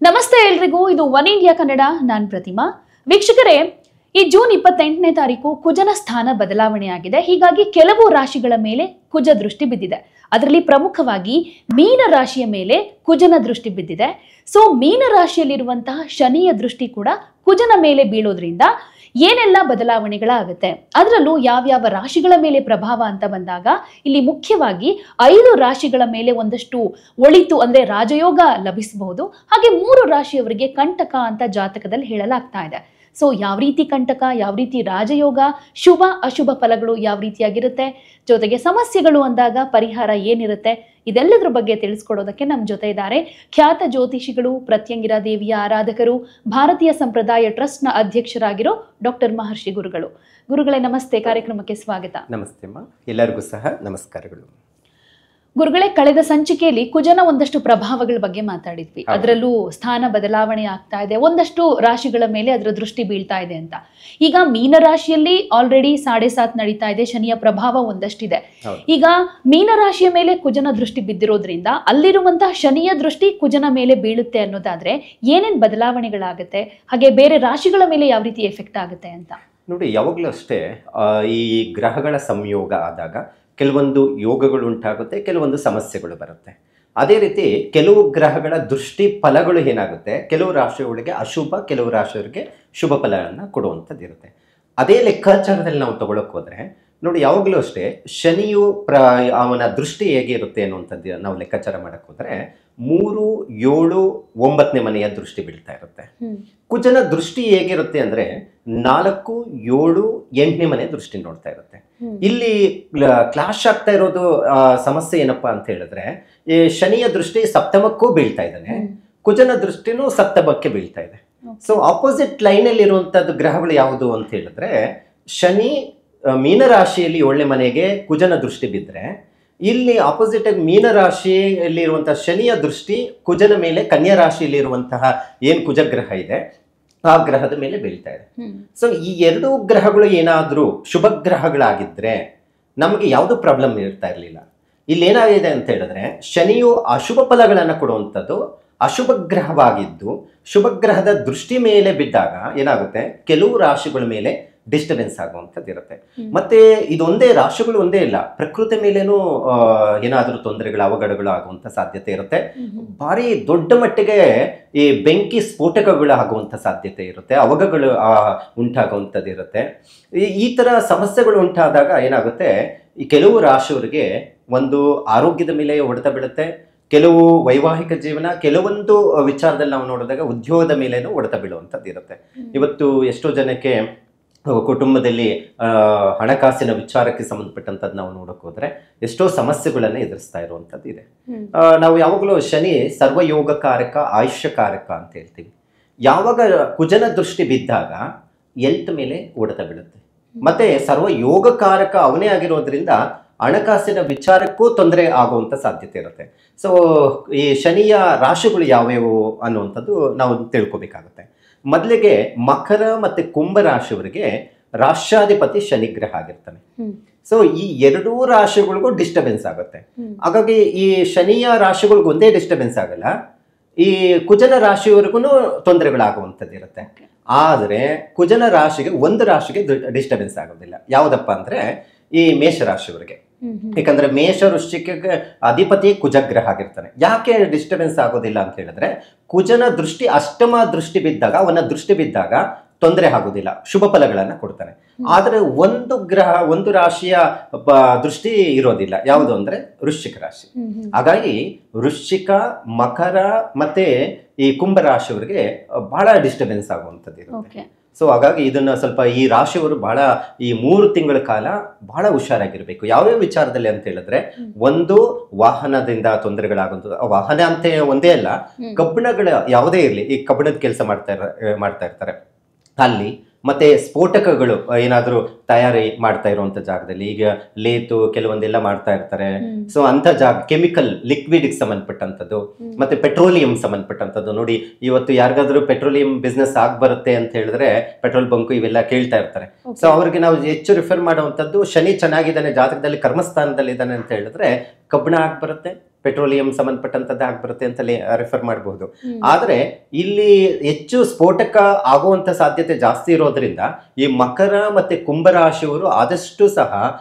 ನಮಸ್ತೆ ಎಲ್ರಿಗೂ, ಇದು ಒನ್ ಇಂಡಿಯಾ ಕನ್ನಡ. ನಾನು ಪ್ರತಿಮಾ. ವೀಕ್ಷಕರೇ, ಈ ಜೂನ್ 28ನೇ ತಾರೀಕು ಕುಜನ ಸ್ಥಾನ ಬದಲಾವಣೆ ಆಗಿದೆ. ಹೀಗಾಗಿ ಕೆಲವು ರಾಶಿಗಳ ಮೇಲೆ ಕುಜ ದೃಷ್ಟಿ ಬಿದ್ದಿದೆ. ಅದರಲ್ಲಿ ಪ್ರಮುಖವಾಗಿ ಮೀನ ರಾಶಿಯ ಮೇಲೆ ಕುಜನ ದೃಷ್ಟಿ ಬಿದ್ದಿದೆ. ಸೊ ಮೀನ ರಾಶಿಯಲ್ಲಿರುವಂತಹ ಶನಿಯ ದೃಷ್ಟಿ ಕೂಡ ಕುಜನ ಮೇಲೆ ಬೀಳೋದ್ರಿಂದ ಏನೆಲ್ಲ ಬದಲಾವಣೆಗಳಾಗುತ್ತೆ, ಅದರಲ್ಲೂ ಯಾವ್ಯಾವ ರಾಶಿಗಳ ಮೇಲೆ ಪ್ರಭಾವ ಅಂತ ಬಂದಾಗ ಇಲ್ಲಿ ಮುಖ್ಯವಾಗಿ 5 ರಾಶಿಗಳ ಮೇಲೆ ಒಂದಷ್ಟು ಒಳಿತು ಅಂದ್ರೆ ರಾಜಯೋಗ ಲಭಿಸಬಹುದು. ಹಾಗೆ 3 ರಾಶಿಯವರಿಗೆ ಕಂಟಕ ಅಂತ ಜಾತಕದಲ್ಲಿ ಹೇಳಲಾಗ್ತಾ ಇದೆ. ಸೊ ಯಾವ ರೀತಿ ಕಂಟಕ, ಯಾವ ರೀತಿ ರಾಜಯೋಗ, ಶುಭ ಅಶುಭ ಫಲಗಳು ಯಾವ ರೀತಿಯಾಗಿರುತ್ತೆ, ಜೊತೆಗೆ ಸಮಸ್ಯೆಗಳು ಅಂದಾಗ ಪರಿಹಾರ ಏನಿರುತ್ತೆ, ಇದೆಲ್ಲದರ ಬಗ್ಗೆ ತಿಳಿಸ್ಕೊಡೋದಕ್ಕೆ ನಮ್ಮ ಜೊತೆ ಇದ್ದಾರೆ ಖ್ಯಾತ ಜ್ಯೋತಿಷಿಗಳು, ಪ್ರತ್ಯಂಗಿರಾ ದೇವಿಯ ಆರಾಧಕರು, ಭಾರತೀಯ ಸಂಪ್ರದಾಯ ಟ್ರಸ್ಟ್ನ ಅಧ್ಯಕ್ಷರಾಗಿರೋ ಡಾಕ್ಟರ್ ಮಹರ್ಷಿ ಗುರುಗಳು. ಗುರುಗಳೇ ನಮಸ್ತೆ, ಕಾರ್ಯಕ್ರಮಕ್ಕೆ ಸ್ವಾಗತ. ನಮಸ್ತೆ ಅಮ್ಮ, ಎಲ್ಲರಿಗೂ ಸಹ ನಮಸ್ಕಾರಗಳು. ಗುರುಗಳೇ, ಕಳೆದ ಸಂಚಿಕೆಯಲ್ಲಿ ಕುಜನ ಒಂದಷ್ಟು ಪ್ರಭಾವಗಳ ಬಗ್ಗೆ ಮಾತಾಡಿದ್ವಿ. ಅದರಲ್ಲೂ ಸ್ಥಾನ ಬದಲಾವಣೆ ಆಗ್ತಾ ಇದೆ, ಒಂದಷ್ಟು ರಾಶಿಗಳ ಮೇಲೆ ಅದರ ದೃಷ್ಟಿ ಬೀಳ್ತಾ ಇದೆ ಅಂತ. ಈಗ ಮೀನ ರಾಶಿಯಲ್ಲಿ ಆಲ್ರೆಡಿ 7.5 ನಡೀತಾ ಇದೆ, ಶನಿಯ ಪ್ರಭಾವ ಒಂದಷ್ಟಿದೆ. ಈಗ ಮೀನ ರಾಶಿಯ ಮೇಲೆ ಕುಜನ ದೃಷ್ಟಿ ಬಿದ್ದಿರೋದ್ರಿಂದ ಅಲ್ಲಿರುವಂತಹ ಶನಿಯ ದೃಷ್ಟಿ ಕುಜನ ಮೇಲೆ ಬೀಳುತ್ತೆ ಅನ್ನೋದಾದ್ರೆ ಏನೇನ್ ಬದಲಾವಣೆಗಳಾಗುತ್ತೆ, ಹಾಗೆ ಬೇರೆ ರಾಶಿಗಳ ಮೇಲೆ ಯಾವ ರೀತಿ ಎಫೆಕ್ಟ್ ಆಗುತ್ತೆ ಅಂತ ನೋಡಿ. ಯಾವಾಗಲೂ ಅಷ್ಟೇ, ಈ ಗ್ರಹಗಳ ಸಂಯೋಗ ಆದಾಗ ಕೆಲವೊಂದು ಯೋಗಗಳು ಉಂಟಾಗುತ್ತೆ, ಕೆಲವೊಂದು ಸಮಸ್ಯೆಗಳು ಬರುತ್ತೆ. ಅದೇ ರೀತಿ ಕೆಲವು ಗ್ರಹಗಳ ದೃಷ್ಟಿ ಫಲಗಳು ಏನಾಗುತ್ತೆ, ಕೆಲವು ರಾಶಿಗಳಿಗೆ ಅಶುಭ, ಕೆಲವು ರಾಶಿಯವರಿಗೆ ಶುಭ ಫಲಗಳನ್ನು ಕೊಡುವಂಥದ್ದು ಇರುತ್ತೆ. ಅದೇ ಲೆಕ್ಕಾಚಾರದಲ್ಲಿ ನಾವು ತಗೊಳಕ್ ಹೋದ್ರೆ ನೋಡಿ, ಯಾವಾಗಲೂ ಅಷ್ಟೇ ಶನಿಯು ಅವನ ದೃಷ್ಟಿ ಹೇಗೆ ಇರುತ್ತೆ ಅನ್ನುವಂಥದ್ದು ನಾವು ಲೆಕ್ಕಾಚಾರ ಮಾಡಕ್ ಹೋದ್ರೆ 3, 7, 9ನೇ ಮನೆಯ ದೃಷ್ಟಿ ಬೀಳ್ತಾ ಇರುತ್ತೆ. ಕುಜನ ದೃಷ್ಟಿ ಹೇಗಿರುತ್ತೆ ಅಂದ್ರೆ 4, 7, 8ನೇ ಮನೆ ದೃಷ್ಟಿ ನೋಡ್ತಾ ಇರುತ್ತೆ. ಇಲ್ಲಿ ಕ್ಲಾಶ್ ಆಗ್ತಾ ಇರೋದು ಸಮಸ್ಯೆ ಏನಪ್ಪಾ ಅಂತ ಹೇಳಿದ್ರೆ, ಈ ಶನಿಯ ದೃಷ್ಟಿ ಸಪ್ತಮಕ್ಕೂ ಬೀಳ್ತಾ ಇದ್ದಾನೆ, ಕುಜನ ದೃಷ್ಟಿನೂ ಸಪ್ತಮಕ್ಕೆ ಬೀಳ್ತಾ ಇದೆ. ಸೊ ಆಪೋಸಿಟ್ ಲೈನ್ ಅಲ್ಲಿ ಇರುವಂತದ್ದು ಗ್ರಹಗಳು ಯಾವುದು ಅಂತ ಹೇಳಿದ್ರೆ, ಶನಿ ಮೀನರಾಶಿಯಲ್ಲಿ 7ನೇ ಮನೆಗೆ ಕುಜನ ದೃಷ್ಟಿ ಬಿದ್ದರೆ, ಇಲ್ಲಿ ಆಪೋಸಿಟ್ ಆಗಿ ಮೀನರಾಶಿಯಲ್ಲಿ ಇರುವಂತಹ ಶನಿಯ ದೃಷ್ಟಿ ಕುಜನ ಮೇಲೆ ಕನ್ಯಾ ರಾಶಿಯಲ್ಲಿ ಇರುವಂತಹ ಏನ್ ಕುಜಗ್ರಹ ಇದೆ ಆ ಗ್ರಹದ ಮೇಲೆ ಬೀಳ್ತಾ ಇದೆ. ಸೊ ಈ 2 ಗ್ರಹಗಳು ಏನಾದ್ರೂ ಶುಭ ಗ್ರಹಗಳಾಗಿದ್ರೆ ನಮಗೆ ಯಾವುದು ಪ್ರಾಬ್ಲಮ್ ಇರ್ತಾ ಇರಲಿಲ್ಲ. ಇಲ್ಲಿ ಏನಾಗಿದೆ ಅಂತ ಹೇಳಿದ್ರೆ, ಶನಿಯು ಅಶುಭ ಫಲಗಳನ್ನು ಕೊಡುವಂಥದ್ದು ಅಶುಭ ಗ್ರಹವಾಗಿದ್ದು ಶುಭ ಗ್ರಹದ ದೃಷ್ಟಿ ಮೇಲೆ ಬಿದ್ದಾಗ ಏನಾಗುತ್ತೆ, ಕೆಲವು ರಾಶಿಗಳ ಮೇಲೆ ಡಿಸ್ಟರ್ಬೆನ್ಸ್ ಆಗುವಂಥದ್ದು ಇರುತ್ತೆ. ಮತ್ತೆ ಇದೊಂದೇ ರಾಶಿಗಳು ಒಂದೇ ಇಲ್ಲ, ಪ್ರಕೃತಿ ಮೇಲೇನೂ ಏನಾದರೂ ತೊಂದರೆಗಳು, ಅವಘಡಗಳು ಆಗುವಂಥ ಸಾಧ್ಯತೆ ಇರುತ್ತೆ. ಭಾರಿ ದೊಡ್ಡ ಮಟ್ಟಿಗೆ ಈ ಬೆಂಕಿ ಸ್ಫೋಟಕಗಳು ಆಗುವಂಥ ಸಾಧ್ಯತೆ ಇರುತ್ತೆ, ಅವಘಡಗಳು ಉಂಟಾಗುವಂಥದ್ದು ಇರುತ್ತೆ. ಈ ಥರ ಸಮಸ್ಯೆಗಳು ಉಂಟಾದಾಗ ಏನಾಗುತ್ತೆ, ಈ ಕೆಲವು ರಾಶಿಯವರಿಗೆ ಒಂದು ಆರೋಗ್ಯದ ಮೇಲೆ ಹೊಡೆತ ಬೀಳುತ್ತೆ, ಕೆಲವು ವೈವಾಹಿಕ ಜೀವನ, ಕೆಲವೊಂದು ವಿಚಾರದಲ್ಲಿ ನಾವು ನೋಡಿದಾಗ ಉದ್ಯೋಗದ ಮೇಲೇನೂ ಹೊಡೆತ ಬೀಳುವಂಥದ್ದು ಇರುತ್ತೆ. ಇವತ್ತು ಎಷ್ಟೋ ಜನಕ್ಕೆ ಕುಟುಂಬದಲ್ಲಿ ಹಣಕಾಸಿನ ವಿಚಾರಕ್ಕೆ ಸಂಬಂಧಪಟ್ಟಂಥದ್ದು ನಾವು ನೋಡಕ್ ಹೋದ್ರೆ ಎಷ್ಟೋ ಸಮಸ್ಯೆಗಳನ್ನು ಎದುರಿಸ್ತಾ ಇರುವಂಥದ್ದು ಇದೆ. ನಾವು ಯಾವಾಗಲೂ ಶನಿ ಸರ್ವಯೋಗಕಾರಕ, ಆಯುಷ್ಯಕಾರಕ ಅಂತ ಹೇಳ್ತೀವಿ. ಯಾವಾಗ ಕುಜನ ದೃಷ್ಟಿ ಬಿದ್ದಾಗ ಎಲ್ತ್ ಮೇಲೆ ಹೊಡೆತ ಬೀಳುತ್ತೆ, ಮತ್ತೆ ಸರ್ವಯೋಗಕಾರಕ ಅವನೇ ಆಗಿರೋದ್ರಿಂದ ಹಣಕಾಸಿನ ವಿಚಾರಕ್ಕೂ ತೊಂದರೆ ಆಗುವಂಥ ಸಾಧ್ಯತೆ ಇರುತ್ತೆ. ಸೊ ಈ ಶನಿಯ ರಾಶಿಗಳು ಯಾವ್ಯಾವು ಅನ್ನುವಂಥದ್ದು ನಾವು ತಿಳ್ಕೊಬೇಕಾಗುತ್ತೆ. ಮೊದಲಿಗೆ ಮಕರ ಮತ್ತೆ ಕುಂಭ ರಾಶಿಯವರಿಗೆ ರಾಷ್ಟ್ರಾಧಿಪತಿ ಶನಿಗ್ರಹ ಆಗಿರ್ತಾನೆ. ಸೊ ಈ 2 ರಾಶಿಗಳಿಗೂ ಡಿಸ್ಟರ್ಬೆನ್ಸ್ ಆಗುತ್ತೆ. ಹಾಗಾಗಿ ಈ ಶನಿಯ ರಾಶಿಗಳಿಗೂ ಒಂದೇ ಡಿಸ್ಟರ್ಬೆನ್ಸ್ ಆಗಲ್ಲ, ಈ ಕುಜನ ರಾಶಿಯವರೆಗೂ ತೊಂದರೆಗಳಾಗುವಂಥದ್ದು ಇರುತ್ತೆ. ಆದರೆ ಕುಜನ ರಾಶಿಗೆ ಒಂದು ರಾಶಿಗೆ ಡಿಸ್ಟರ್ಬೆನ್ಸ್ ಆಗೋದಿಲ್ಲ. ಯಾವುದಪ್ಪ ಅಂದ್ರೆ ಈ ಮೇಷರಾಶಿಯವರಿಗೆ. ಯಾಕಂದ್ರೆ ಮೇಷ ವೃಶ್ಚಿಕಕ್ಕೆ ಅಧಿಪತಿ ಕುಜಗ್ರಹ ಆಗಿರ್ತಾನೆ. ಯಾಕೆ ಡಿಸ್ಟರ್ಬೆನ್ಸ್ ಆಗೋದಿಲ್ಲ ಅಂತ ಹೇಳಿದ್ರೆ, ಕುಜನ ದೃಷ್ಟಿ ಅಷ್ಟಮ ದೃಷ್ಟಿ ಬಿದ್ದಾಗ, ಅವನ ದೃಷ್ಟಿ ಬಿದ್ದಾಗ ತೊಂದರೆ ಆಗೋದಿಲ್ಲ, ಶುಭ ಫಲಗಳನ್ನ ಕೊಡ್ತಾನೆ. ಆದ್ರೆ ಒಂದು ಗ್ರಹ, ಒಂದು ರಾಶಿಯ ದೃಷ್ಟಿ ಇರೋದಿಲ್ಲ, ಯಾವುದು ಅಂದ್ರೆ ವೃಶ್ಚಿಕ ರಾಶಿ. ಹಾಗಾಗಿ ವೃಶ್ಚಿಕ, ಮಕರ ಮತ್ತೆ ಈ ಕುಂಭ ರಾಶಿಯವರಿಗೆ ಬಹಳ ಡಿಸ್ಟರ್ಬೆನ್ಸ್ ಆಗುವಂಥದ್ದು ಇರುತ್ತೆ. ಸೊ ಹಾಗಾಗಿ ಇದನ್ನ ಸ್ವಲ್ಪ ಈ ರಾಶಿಯವರು ಬಹಳ ಈ 3 ತಿಂಗಳ ಕಾಲ ಬಹಳ ಹುಷಾರಾಗಿರ್ಬೇಕು. ಯಾವ್ಯಾವ ವಿಚಾರದಲ್ಲಿ ಅಂತ ಹೇಳಿದ್ರೆ, ಒಂದು ವಾಹನದಿಂದ ತೊಂದರೆಗಳಾಗುವಂಥದ್ದು. ವಾಹನ ಅಂತ ಒಂದೇ ಅಲ್ಲ, ಕಬ್ಬಿಣಗಳ ಯಾವುದೇ ಇರಲಿ, ಈ ಕಬ್ಬಿಣದ ಕೆಲಸ ಮಾಡ್ತಾ ಇರ್ತಾರೆ ಅಲ್ಲಿ, ಮತ್ತೆ ಸ್ಫೋಟಕಗಳು ಏನಾದರೂ ತಯಾರಿ ಮಾಡ್ತಾ ಇರುವಂತ ಜಾಗದಲ್ಲಿ, ಈಗ ಲೇತು ಕೆಲವೊಂದೆಲ್ಲ ಮಾಡ್ತಾ ಇರ್ತಾರೆ. ಸೊ ಅಂತ ಜಾಗ ಕೆಮಿಕಲ್ ಲಿಕ್ವಿಡ್ ಸಂಬಂಧಪಟ್ಟಂಥದ್ದು, ಮತ್ತೆ ಪೆಟ್ರೋಲಿಯಂ ಸಂಬಂಧಪಟ್ಟಂಥದ್ದು. ನೋಡಿ, ಇವತ್ತು ಯಾರಿಗಾದ್ರೂ ಪೆಟ್ರೋಲಿಯಂ ಬಿಸ್ನೆಸ್ ಬರುತ್ತೆ ಅಂತ ಹೇಳಿದ್ರೆ ಪೆಟ್ರೋಲ್ ಬಂಕ್ ಇವೆಲ್ಲ ಕೇಳ್ತಾ ಇರ್ತಾರೆ. ಸೊ ಅವ್ರಿಗೆ ನಾವು ಹೆಚ್ಚು ರಿಫರ್ ಮಾಡುವಂಥದ್ದು, ಶನಿ ಚೆನ್ನಾಗಿದ್ದಾನೆ, ಜಾತಕದಲ್ಲಿ ಕರ್ಮಸ್ಥಾನದಲ್ಲಿ ಇದ್ದಾನೆ ಅಂತ ಹೇಳಿದ್ರೆ ಕಬ್ಬಿಣ ಬರುತ್ತೆ, ಪೆಟ್ರೋಲಿಯಂ ಸಂಬಂಧಪಟ್ಟಂತದ್ದು ಆಗ್ಬರುತ್ತೆ ಅಂತ ರೆಫರ್ ಮಾಡಬಹುದು. ಆದ್ರೆ ಇಲ್ಲಿ ಹೆಚ್ಚು ಸ್ಫೋಟಕ ಆಗುವಂತ ಸಾಧ್ಯತೆ ಜಾಸ್ತಿ ಇರೋದ್ರಿಂದ ಈ ಮಕರ ಮತ್ತೆ ಕುಂಭರಾಶಿಯವರು ಆದಷ್ಟು ಸಹ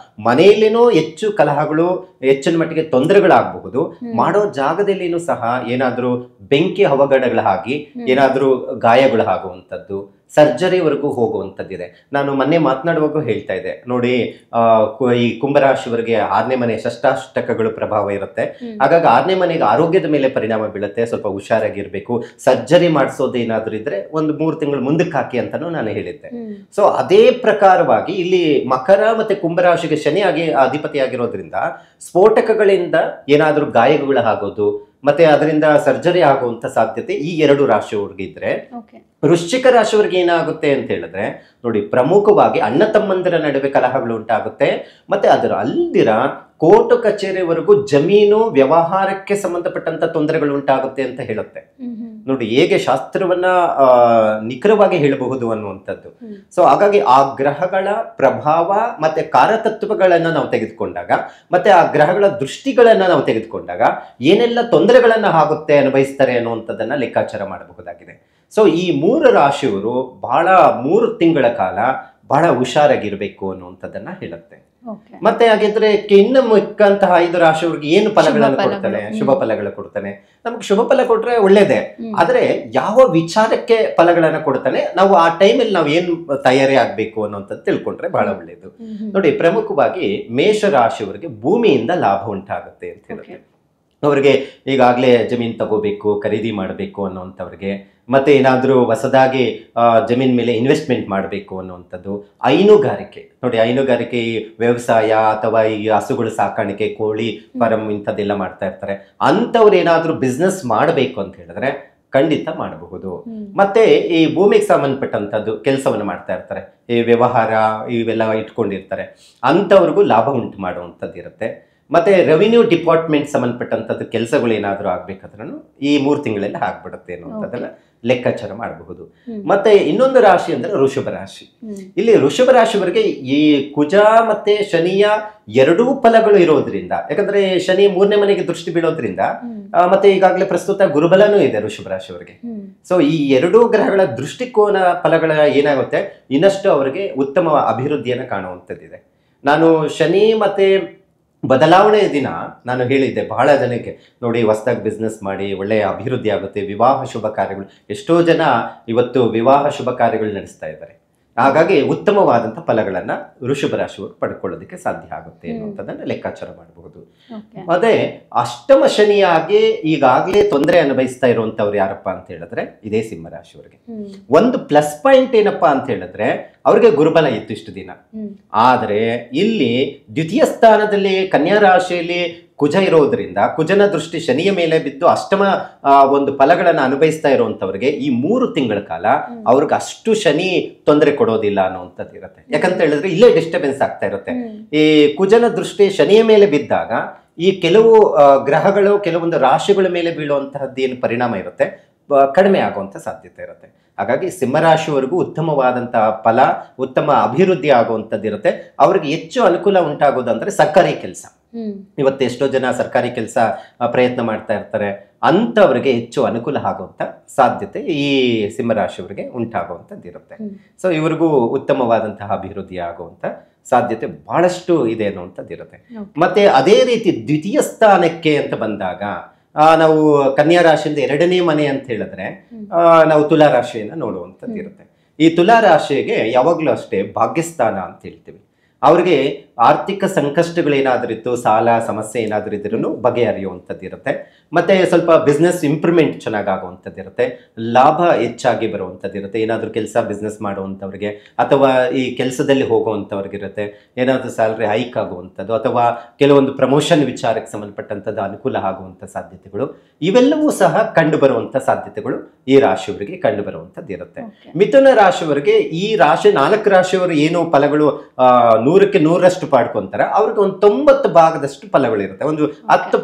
ಮನೆಯಲ್ಲೇನೋ ಹೆಚ್ಚು ಕಲಹಗಳು, ಹೆಚ್ಚಿನ ಮಟ್ಟಿಗೆ ತೊಂದರೆಗಳಾಗಬಹುದು. ಮಾಡೋ ಜಾಗದಲ್ಲಿನೂ ಸಹ ಏನಾದ್ರೂ ಬೆಂಕಿ ಅವಘಡಗಳಾಗಿ ಏನಾದ್ರೂ ಗಾಯಗಳು ಆಗುವಂಥದ್ದು, ಸರ್ಜರಿವರೆಗೂ ಹೋಗುವಂಥದ್ದಿದೆ. ನಾನು ಮೊನ್ನೆ ಮಾತನಾಡುವಾಗ ಹೇಳ್ತಾ ಇದ್ದೆ ನೋಡಿ, ಈ ಕುಂಭರಾಶಿಯವರಿಗೆ 6ನೇ ಮನೆ ಷಷ್ಟಾಷ್ಟಕಗಳು ಪ್ರಭಾವ ಇರುತ್ತೆ. ಹಾಗಾಗಿ 6ನೇ ಮನೆಗೆ ಆರೋಗ್ಯದ ಮೇಲೆ ಪರಿಣಾಮ ಬೀಳುತ್ತೆ. ಸ್ವಲ್ಪ ಹುಷಾರಾಗಿರ್ಬೇಕು. ಸರ್ಜರಿ ಮಾಡಿಸೋದು ಏನಾದ್ರೂ ಇದ್ರೆ ಒಂದು 3 ತಿಂಗಳು ಮುಂದಕ್ಕೆ ಹಾಕಿ ಅಂತಾನು ನಾನು ಹೇಳಿದ್ದೆ. ಸೊ ಅದೇ ಪ್ರಕಾರವಾಗಿ ಇಲ್ಲಿ ಮಕರ ಮತ್ತೆ ಕುಂಭರಾಶಿಗೆ ಶನಿ ಅಧಿಪತಿ ಆಗಿರೋದ್ರಿಂದ ಸ್ಫೋಟಕಗಳಿಂದ ಏನಾದ್ರೂ ಗಾಯಗಳು ಆಗೋದು ಮತ್ತೆ ಅದರಿಂದ ಸರ್ಜರಿ ಆಗುವಂತ ಸಾಧ್ಯತೆ ಈ 2 ರಾಶಿಯವ್ರಿಗೆ ಇದ್ರೆ, ವೃಶ್ಚಿಕ ರಾಶಿಯವರಿಗೆ ಏನಾಗುತ್ತೆ ಅಂತ ಹೇಳಿದ್ರೆ ನೋಡಿ, ಪ್ರಮುಖವಾಗಿ ಅಣ್ಣ ತಮ್ಮಂದಿರ ನಡುವೆ ಕಲಹಗಳು ಉಂಟಾಗುತ್ತೆ. ಮತ್ತೆ ಅದರ ಅಲ್ದಿರ ಕೋರ್ಟ್ ಕಚೇರಿವರೆಗೂ ಜಮೀನು ವ್ಯವಹಾರಕ್ಕೆ ಸಂಬಂಧಪಟ್ಟಂತ ತೊಂದರೆಗಳು ಉಂಟಾಗುತ್ತೆ ಅಂತ ಹೇಳುತ್ತೆ. ನೋಡಿ ಹೇಗೆ ಶಾಸ್ತ್ರವನ್ನ ನಿಖರವಾಗಿ ಹೇಳಬಹುದು ಅನ್ನುವಂಥದ್ದು. ಸೊ ಹಾಗಾಗಿ ಆ ಗ್ರಹಗಳ ಪ್ರಭಾವ ಮತ್ತೆ ಕಾರತತ್ವಗಳನ್ನ ನಾವು ತೆಗೆದುಕೊಂಡಾಗ, ಮತ್ತೆ ಆ ಗ್ರಹಗಳ ದೃಷ್ಟಿಗಳನ್ನ ನಾವು ತೆಗೆದುಕೊಂಡಾಗ ಏನೆಲ್ಲ ತೊಂದರೆಗಳನ್ನ ಆಗುತ್ತೆ ಅನುಭವಿಸ್ತಾರೆ ಅನ್ನುವಂಥದ್ದನ್ನ ಲೆಕ್ಕಾಚಾರ ಮಾಡಬಹುದಾಗಿದೆ. ಸೊ ಈ 3 ರಾಶಿಯವರು ಬಹಳ 3 ತಿಂಗಳ ಕಾಲ ಬಹಳ ಹುಷಾರಾಗಿರ್ಬೇಕು ಅನ್ನುವಂಥದ್ದನ್ನ ಹೇಳುತ್ತೆ. ಮತ್ತೆ ಹಾಗಿದ್ರೆ ಇನ್ನು ಮಿಕ್ಕಂತಹ 5 ರಾಶಿಯವ್ರಿಗೆ ಏನು ಫಲಗಳನ್ನು ಕೊಡ್ತಾನೆ? ಶುಭ ಫಲಗಳು ಕೊಡ್ತಾನೆ. ನಮ್ಗೆ ಶುಭ ಫಲ ಕೊಟ್ರೆ ಒಳ್ಳೇದೇ, ಆದ್ರೆ ಯಾವ ವಿಚಾರಕ್ಕೆ ಫಲಗಳನ್ನ ಕೊಡ್ತಾನೆ, ನಾವು ಆ ಟೈಮಲ್ಲಿ ನಾವು ಏನ್ ತಯಾರಿ ಆಗ್ಬೇಕು ಅನ್ನೋಂಥದ್ದು ತಿಳ್ಕೊಂಡ್ರೆ ಬಹಳ ಒಳ್ಳೇದು. ನೋಡಿ, ಪ್ರಮುಖವಾಗಿ ಮೇಷ ರಾಶಿಯವರಿಗೆ ಭೂಮಿಯಿಂದ ಲಾಭ ಉಂಟಾಗುತ್ತೆ ಅಂತ ಹೇಳುತ್ತೆ. ಅವರಿಗೆ ಈಗಾಗಲೇ ಜಮೀನು ತಗೋಬೇಕು, ಖರೀದಿ ಮಾಡಬೇಕು ಅನ್ನೋಂಥವ್ರಿಗೆ, ಮತ್ತೆ ಏನಾದರೂ ಹೊಸದಾಗಿ ಜಮೀನ್ ಮೇಲೆ ಇನ್ವೆಸ್ಟ್ಮೆಂಟ್ ಮಾಡಬೇಕು ಅನ್ನುವಂಥದ್ದು, ಹೈನುಗಾರಿಕೆ. ನೋಡಿ, ಹೈನುಗಾರಿಕೆ ಈ ವ್ಯವಸಾಯ ಅಥವಾ ಈ ಹಸುಗಳು ಸಾಕಾಣಿಕೆ, ಕೋಳಿ ಫಾರಂ ಇಂಥದ್ದೆಲ್ಲ ಮಾಡ್ತಾ ಇರ್ತಾರೆ. ಅಂಥವ್ರು ಏನಾದರೂ ಬಿಸ್ನೆಸ್ ಮಾಡಬೇಕು ಅಂತ ಹೇಳಿದ್ರೆ ಖಂಡಿತ ಮಾಡಬಹುದು. ಮತ್ತೆ ಈ ಭೂಮಿಗೆ ಸಂಬಂಧಪಟ್ಟಂಥದ್ದು ಕೆಲಸವನ್ನು ಮಾಡ್ತಾ ಇರ್ತಾರೆ, ಈ ವ್ಯವಹಾರ ಇವೆಲ್ಲ ಇಟ್ಕೊಂಡಿರ್ತಾರೆ, ಅಂಥವ್ರಿಗೂ ಲಾಭ ಉಂಟು ಮಾಡುವಂಥದ್ದು ಇರುತ್ತೆ. ಮತ್ತೆ ರೆವಿನ್ಯೂ ಡಿಪಾರ್ಟ್ಮೆಂಟ್ ಸಂಬಂಧಪಟ್ಟಂಥದ್ದು ಕೆಲಸಗಳು ಏನಾದರೂ ಆಗ್ಬೇಕಾದ್ರೂ ಈ 3 ತಿಂಗಳಲ್ಲಿ ಆಗ್ಬಿಡುತ್ತೆ ಅನ್ನುವಂಥದ್ದನ್ನ ಲೆಕ್ಕಾಚಾರ ಮಾಡಬಹುದು. ಮತ್ತೆ ಇನ್ನೊಂದು ರಾಶಿ ಅಂದ್ರೆ ವೃಷಭ ರಾಶಿ. ಇಲ್ಲಿ ವೃಷಭ ರಾಶಿಯವರಿಗೆ ಈ ಕುಜ ಮತ್ತೆ ಶನಿಯ 2 ಫಲಗಳು ಇರೋದ್ರಿಂದ, ಯಾಕಂದ್ರೆ ಶನಿ 3ನೇ ಮನೆಗೆ ದೃಷ್ಟಿ ಬೀಳೋದ್ರಿಂದ, ಮತ್ತೆ ಈಗಾಗಲೇ ಪ್ರಸ್ತುತ ಗುರುಬಲನೂ ಇದೆ ವೃಷಭ ರಾಶಿಯವರಿಗೆ. ಸೊ ಈ 2 ಗ್ರಹಗಳ ದೃಷ್ಟಿಕೋನ ಫಲಗಳ ಏನಾಗುತ್ತೆ, ಇನ್ನಷ್ಟು ಅವರಿಗೆ ಉತ್ತಮ ಅಭಿವೃದ್ಧಿಯನ್ನು ಕಾಣುವಂಥದ್ದಿದೆ. ನಾನು ಶನಿ ಮತ್ತೆ ಬದಲಾವಣೆಯ ದಿನ ನಾನು ಹೇಳಿದ್ದೆ ಬಹಳ ಜನಕ್ಕೆ, ನೋಡಿ ಹೊಸದಾಗಿ ಬಿಸ್ನೆಸ್ ಮಾಡಿ ಒಳ್ಳೆಯ ಅಭಿವೃದ್ಧಿ ಆಗುತ್ತೆ, ವಿವಾಹ ಶುಭ ಕಾರ್ಯಗಳು, ಎಷ್ಟೋ ಜನ ಇವತ್ತು ವಿವಾಹ ಶುಭ ಕಾರ್ಯಗಳು ನಡೆಸ್ತಾ ಇದ್ದಾರೆ. ಹಾಗಾಗಿ ಉತ್ತಮವಾದಂಥ ಫಲಗಳನ್ನ ವೃಷಭ ರಾಶಿಯವರು ಪಡ್ಕೊಳ್ಳೋದಕ್ಕೆ ಸಾಧ್ಯ ಆಗುತ್ತೆ ಅನ್ನುವಂಥದ್ದನ್ನ ಲೆಕ್ಕಾಚಾರ ಮಾಡಬಹುದು. ಅದೇ ಅಷ್ಟಮ ಶನಿಯಾಗಿ ಈಗಾಗಲೇ ತೊಂದರೆ ಅನುಭವಿಸ್ತಾ ಇರುವಂತವ್ರು ಯಾರಪ್ಪ ಅಂತ ಹೇಳಿದ್ರೆ ಇದೇ ಸಿಂಹ ರಾಶಿಯವರಿಗೆ. ಒಂದು ಪ್ಲಸ್ ಪಾಯಿಂಟ್ ಏನಪ್ಪಾ ಅಂತ ಹೇಳಿದ್ರೆ ಅವ್ರಿಗೆ ಗುರುಬಲ ಇತ್ತು ಇಷ್ಟು ದಿನ. ಆದ್ರೆ ಇಲ್ಲಿ ದ್ವಿತೀಯ ಸ್ಥಾನದಲ್ಲಿ ಕನ್ಯಾ ರಾಶಿಯಲ್ಲಿ ಕುಜ ಇರೋದ್ರಿಂದ, ಕುಜನ ದೃಷ್ಟಿ ಶನಿಯ ಮೇಲೆ ಬಿದ್ದು ಅಷ್ಟಮ ಒಂದು ಫಲಗಳನ್ನ ಅನುಭವಿಸ್ತಾ ಇರುವಂತವ್ರಿಗೆ ಈ 3 ತಿಂಗಳ ಕಾಲ ಅವ್ರಿಗೆ ಅಷ್ಟು ಶನಿ ತೊಂದರೆ ಕೊಡೋದಿಲ್ಲ ಅನ್ನುವಂಥದ್ದು ಇರುತ್ತೆ. ಯಾಕಂತ ಹೇಳಿದ್ರೆ ಇಲ್ಲೇ ಡಿಸ್ಟರ್ಬೆನ್ಸ್ ಆಗ್ತಾ ಇರುತ್ತೆ. ಈ ಕುಜನ ದೃಷ್ಟಿ ಶನಿಯ ಮೇಲೆ ಬಿದ್ದಾಗ ಈ ಕೆಲವು ಗ್ರಹಗಳು ಕೆಲವೊಂದು ರಾಶಿಗಳ ಮೇಲೆ ಬೀಳುವಂತಹದ್ದು ಏನು ಪರಿಣಾಮ ಇರುತ್ತೆ ಕಡಿಮೆ ಆಗುವಂತ ಸಾಧ್ಯತೆ ಇರುತ್ತೆ. ಹಾಗಾಗಿ ಸಿಂಹರಾಶಿವರೆಗೂ ಉತ್ತಮವಾದಂತಹ ಫಲ, ಉತ್ತಮ ಅಭಿವೃದ್ಧಿ ಆಗುವಂಥದ್ದು ಇರುತ್ತೆ. ಅವ್ರಿಗೆ ಹೆಚ್ಚು ಅನುಕೂಲ ಉಂಟಾಗೋದಂದ್ರೆ ಸರ್ಕಾರಿ ಕೆಲಸ. ಇವತ್ತು ಎಷ್ಟೋ ಜನ ಸರ್ಕಾರಿ ಕೆಲಸ ಪ್ರಯತ್ನ ಮಾಡ್ತಾ ಇರ್ತಾರೆ, ಅಂಥವ್ರಿಗೆ ಹೆಚ್ಚು ಅನುಕೂಲ ಆಗುವಂತ ಸಾಧ್ಯತೆ ಈ ಸಿಂಹರಾಶಿಯವರಿಗೆ ಉಂಟಾಗುವಂಥದ್ದು ಇರುತ್ತೆ. ಸೊ ಇವ್ರಿಗೂ ಉತ್ತಮವಾದಂತಹ ಅಭಿವೃದ್ಧಿ ಆಗುವಂತ ಸಾಧ್ಯತೆ ಬಹಳಷ್ಟು ಇದೆ ಅನ್ನುವಂಥದ್ದು ಇರುತ್ತೆ. ಮತ್ತೆ ಅದೇ ರೀತಿ ದ್ವಿತೀಯ ಸ್ಥಾನಕ್ಕೆ ಅಂತ ಬಂದಾಗ ನಾವು ಕನ್ಯಾ ರಾಶಿಯಿಂದ 2ನೇ ಮನೆ ಅಂತ ಹೇಳಿದ್ರೆ ನಾವು ತುಲಾ ರಾಶಿಯನ್ನ ನೋಡುವಂಥದ್ದು ಇರುತ್ತೆ. ಈ ತುಲಾ ರಾಶಿಗೆ ಯಾವಾಗಲೂ ಅಷ್ಟೇ ಭಾಗ್ಯಸ್ಥಾನ ಅಂತ ಹೇಳ್ತೀವಿ. ಅವ್ರಿಗೆ ಆರ್ಥಿಕ ಸಂಕಷ್ಟಗಳೇನಾದ್ರೂ ಇತ್ತು, ಸಾಲ ಸಮಸ್ಯೆ ಏನಾದ್ರೂ ಇದ್ರೂ ಬಗೆಹರಿಯುವಂಥದ್ದು ಇರುತ್ತೆ. ಮತ್ತೆ ಸ್ವಲ್ಪ ಬಿಸ್ನೆಸ್ ಇಂಪ್ರೂವ್ಮೆಂಟ್ ಚೆನ್ನಾಗಾಗುವಂಥದ್ದು ಇರುತ್ತೆ, ಲಾಭ ಹೆಚ್ಚಾಗಿ ಬರುವಂಥದ್ದು ಇರುತ್ತೆ. ಏನಾದರೂ ಕೆಲಸ ಬಿಸ್ನೆಸ್ ಮಾಡುವಂಥವ್ರಿಗೆ ಅಥವಾ ಈ ಕೆಲಸದಲ್ಲಿ ಹೋಗುವಂಥವ್ರಿಗಿರುತ್ತೆ, ಏನಾದರೂ ಸ್ಯಾಲ್ರಿ ಹೈಕ್ ಆಗುವಂಥದ್ದು ಅಥವಾ ಕೆಲವೊಂದು ಪ್ರಮೋಷನ್ ವಿಚಾರಕ್ಕೆ ಸಂಬಂಧಪಟ್ಟಂಥದ್ದು ಅನುಕೂಲ ಆಗುವಂಥ ಸಾಧ್ಯತೆಗಳು ಇವೆಲ್ಲವೂ ಸಹ ಕಂಡು ಬರುವಂಥ ಸಾಧ್ಯತೆಗಳು ಈ ರಾಶಿಯವರಿಗೆ ಕಂಡು ಬರುವಂಥದ್ದು ಇರುತ್ತೆ. ಮಿಥುನ ರಾಶಿಯವರಿಗೆ ಈ ರಾಶಿ 4 ರಾಶಿಯವರು ಏನು ಫಲಗಳು 100ಕ್ಕೆ 100ರಷ್ಟು ಪಾಡ್ಕೊಂತಾರೆ, ಅವ್ರಿಗೆ ಒಂದು 90 ಭಾಗದಷ್ಟು ಫಲಗಳು ಇರುತ್ತೆ. ಒಂದು 10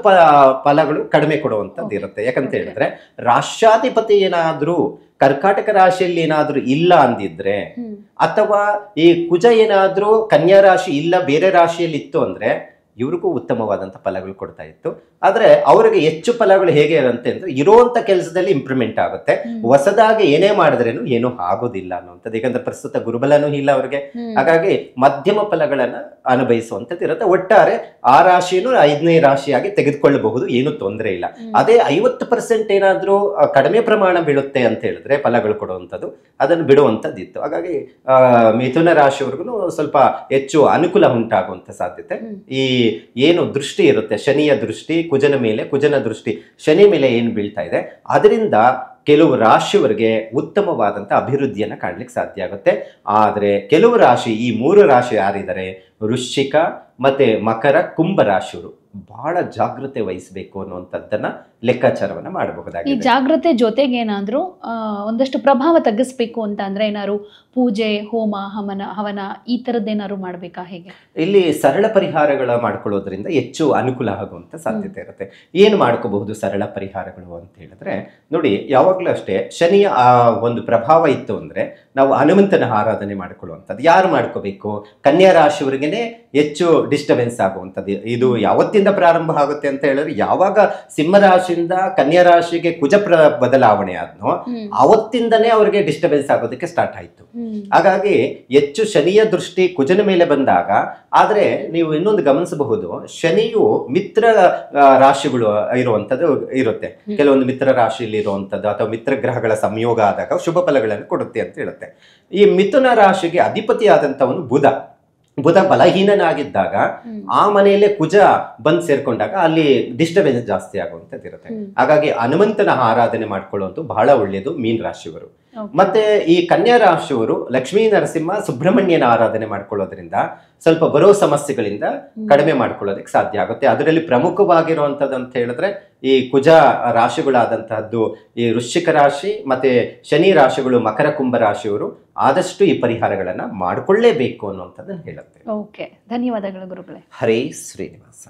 ಫಲಗಳು ಕಡಿಮೆ ಕೊಡುವಂಥದ್ದು ಇರುತ್ತೆ. ಯಾಕಂತ ಹೇಳಿದ್ರೆ ರಾಷ್ಟ್ರಾಧಿಪತಿ ಏನಾದ್ರೂ ಕರ್ಕಾಟಕ ರಾಶಿಯಲ್ಲಿ ಏನಾದ್ರೂ ಇಲ್ಲ ಅಂದಿದ್ರೆ ಅಥವಾ ಈ ಕುಜ ಏನಾದ್ರೂ ಕನ್ಯಾ ರಾಶಿ ಇಲ್ಲ ಬೇರೆ ರಾಶಿಯಲ್ಲಿ ಇತ್ತು ಅಂದ್ರೆ ಇವ್ರಿಗೂ ಉತ್ತಮವಾದಂಥ ಫಲಗಳು ಕೊಡ್ತಾ ಇತ್ತು. ಆದರೆ ಅವರಿಗೆ ಹೆಚ್ಚು ಫಲಗಳು ಹೇಗೆ ಇರುತ್ತೆ ಅಂದರೆ ಇರುವಂಥ ಕೆಲಸದಲ್ಲಿ ಇಂಪ್ರೂವ್ಮೆಂಟ್ ಆಗುತ್ತೆ, ಹೊಸದಾಗಿ ಏನೇ ಮಾಡಿದ್ರೇನು ಏನೂ ಆಗೋದಿಲ್ಲ ಅನ್ನುವಂಥದ್ದು. ಯಾಕಂದ್ರೆ ಪ್ರಸ್ತುತ ಗುರುಬಲನೂ ಇಲ್ಲ ಅವ್ರಿಗೆ, ಹಾಗಾಗಿ ಮಧ್ಯಮ ಫಲಗಳನ್ನು ಅನುಭವಿಸುವಂಥದ್ದು ಇರುತ್ತೆ. ಒಟ್ಟಾರೆ ಆ ರಾಶಿಯನ್ನು 5ನೇ ರಾಶಿಯಾಗಿ ತೆಗೆದುಕೊಳ್ಳಬಹುದು, ಏನು ತೊಂದರೆ ಇಲ್ಲ. ಅದೇ 50% ಏನಾದರೂ ಕಡಿಮೆ ಪ್ರಮಾಣ ಬೀಳುತ್ತೆ ಅಂತ ಹೇಳಿದ್ರೆ ಫಲಗಳು ಕೊಡುವಂಥದ್ದು, ಅದನ್ನು ಬಿಡುವಂಥದ್ದು ಇತ್ತು. ಹಾಗಾಗಿ ಮಿಥುನ ರಾಶಿಯವ್ರಿಗೂ ಸ್ವಲ್ಪ ಹೆಚ್ಚು ಅನುಕೂಲ ಉಂಟಾಗುವಂಥ ಸಾಧ್ಯತೆ. ಈ ಏನು ದೃಷ್ಟಿ ಇರುತ್ತೆ, ಶನಿಯ ದೃಷ್ಟಿ ಕುಜನ ಮೇಲೆ, ಕುಜನ ದೃಷ್ಟಿ ಶನಿ ಮೇಲೆ ಏನು ಬೀಳ್ತಾ ಇದೆ, ಅದರಿಂದ ಕೆಲವು ರಾಶಿಯವರಿಗೆ ಉತ್ತಮವಾದಂಥ ಅಭಿವೃದ್ಧಿಯನ್ನು ಕಾಣಲಿಕ್ಕೆ ಸಾಧ್ಯ ಆಗುತ್ತೆ. ಆದರೆ ಕೆಲವು ರಾಶಿ, ಈ 3 ರಾಶಿ ಯಾರಿದ್ದಾರೆ, ವೃಶ್ಚಿಕ ಮತ್ತೆ ಮಕರ ಕುಂಭ ರಾಶಿಯವರು ಬಹಳ ಜಾಗೃತೆ ವಹಿಸಬೇಕು ಅನ್ನುವಂಥದ್ದನ್ನ ಲೆಕ್ಕಾಚಾರವನ್ನ ಮಾಡಬಹುದಾಗಿದೆ. ಈ ಜಾಗೃತೆ ಜೊತೆಗೆ ಏನಾದರೂ ಒಂದಷ್ಟು ಪ್ರಭಾವ ತಗ್ಗಿಸ್ಬೇಕು ಅಂತ ಅಂದ್ರೆ ಏನಾದ್ರು ಪೂಜೆ, ಹೋಮ, ಹವನ ಈ ಥರದ್ದೇನಾದ್ರು ಮಾಡಬೇಕಾ? ಹೇಗೆ ಇಲ್ಲಿ ಸರಳ ಪರಿಹಾರಗಳ ಮಾಡ್ಕೊಳ್ಳೋದ್ರಿಂದ ಹೆಚ್ಚು ಅನುಕೂಲ ಆಗುವಂಥ ಸಾಧ್ಯತೆ ಇರುತ್ತೆ. ಏನು ಮಾಡ್ಕೋಬಹುದು ಸರಳ ಪರಿಹಾರಗಳು ಅಂತ ಹೇಳಿದ್ರೆ, ನೋಡಿ ಯಾವಾಗಲೂ ಅಷ್ಟೇ ಶನಿಯ ಒಂದು ಪ್ರಭಾವ ಇತ್ತು ಅಂದ್ರೆ ನಾವು ಹನುಮಂತನ ಆರಾಧನೆ ಮಾಡ್ಕೊಳ್ಳುವಂಥದ್ದು. ಯಾರು ಮಾಡ್ಕೋಬೇಕು? ಕನ್ಯಾ ರಾಶಿಯವರಿಗೇನೆ ಹೆಚ್ಚು ಡಿಸ್ಟರ್ಬೆನ್ಸ್ ಆಗುವಂಥದ್ದು. ಇದು ಯಾವತ್ತಿಂದ ಪ್ರಾರಂಭ ಆಗುತ್ತೆ ಅಂತ ಹೇಳಿದ್ರೆ, ಯಾವಾಗ ಸಿಂಹರಾಶಿಯಿಂದ ಕನ್ಯಾ ರಾಶಿಗೆ ಕುಜ ಬದಲಾವಣೆ ಆದ್ನೋ ಅವತ್ತಿಂದನೇ ಅವರಿಗೆ ಡಿಸ್ಟರ್ಬೆನ್ಸ್ ಆಗೋದಕ್ಕೆ ಸ್ಟಾರ್ಟ್ ಆಯ್ತು. ಹಾಗಾಗಿ ಹೆಚ್ಚು ಶನಿಯ ದೃಷ್ಟಿ ಕುಜನ ಮೇಲೆ ಬಂದಾಗ, ಆದ್ರೆ ನೀವು ಇನ್ನೊಂದು ಗಮನಿಸಬಹುದು, ಶನಿಯು ಮಿತ್ರ ರಾಶಿಗಳು ಇರುವಂತದ್ದು ಇರುತ್ತೆ. ಕೆಲವೊಂದು ಮಿತ್ರ ರಾಶಿಯಲ್ಲಿ ಇರುವಂತದ್ದು ಅಥವಾ ಮಿತ್ರ ಗ್ರಹಗಳ ಸಂಯೋಗ ಆದಾಗ ಶುಭ ಫಲಗಳನ್ನು ಕೊಡುತ್ತೆ ಅಂತ ಹೇಳುತ್ತೆ. ಈ ಮಿಥುನ ರಾಶಿಗೆ ಅಧಿಪತಿಯಾದಂಥವನು ಬುಧ ಬಲಹೀನನಾಗಿದ್ದಾಗ ಆ ಮನೆಯಲ್ಲೇ ಕುಜ ಬಂದು ಸೇರ್ಕೊಂಡಾಗ ಅಲ್ಲಿ ಡಿಸ್ಟರ್ಬೆನ್ಸ್ ಜಾಸ್ತಿ ಆಗುವಂಥದ್ದು ಇರುತ್ತೆ. ಹಾಗಾಗಿ ಹನುಮಂತನ ಆರಾಧನೆ ಮಾಡ್ಕೊಳ್ಳುವಂತೂ ಬಹಳ ಒಳ್ಳೆಯದು ಮೀನ ರಾಶಿಯವರು. ಮತ್ತೆ ಈ ಕನ್ಯಾ ರಾಶಿಯವರು ಲಕ್ಷ್ಮೀ ನರಸಿಂಹ ಸುಬ್ರಹ್ಮಣ್ಯನ ಆರಾಧನೆ ಮಾಡ್ಕೊಳ್ಳೋದ್ರಿಂದ ಸ್ವಲ್ಪ ಬರೋ ಸಮಸ್ಯೆಗಳಿಂದ ಕಡಿಮೆ ಮಾಡ್ಕೊಳ್ಳೋದಕ್ಕೆ ಸಾಧ್ಯ ಆಗುತ್ತೆ. ಅದರಲ್ಲಿ ಪ್ರಮುಖವಾಗಿರುವಂಥದ್ದು ಅಂತ ಹೇಳಿದ್ರೆ ಈ ಕುಜ ರಾಶಿಗಳಾದಂತಹದ್ದು ಈ ವೃಶ್ಚಿಕ ರಾಶಿ ಮತ್ತೆ ಶನಿ ರಾಶಿಗಳು ಮಕರ ಕುಂಭ ರಾಶಿಯವರು ಆದಷ್ಟು ಈ ಪರಿಹಾರಗಳನ್ನ ಮಾಡಿಕೊಳ್ಳೇಬೇಕು ಅನ್ನುವಂಥದ್ದನ್ನು ಹೇಳುತ್ತೆ. ಓಕೆ, ಧನ್ಯವಾದಗಳು ಗುರುಗಳೇ. ಹರೇ ಶ್ರೀನಿವಾಸ.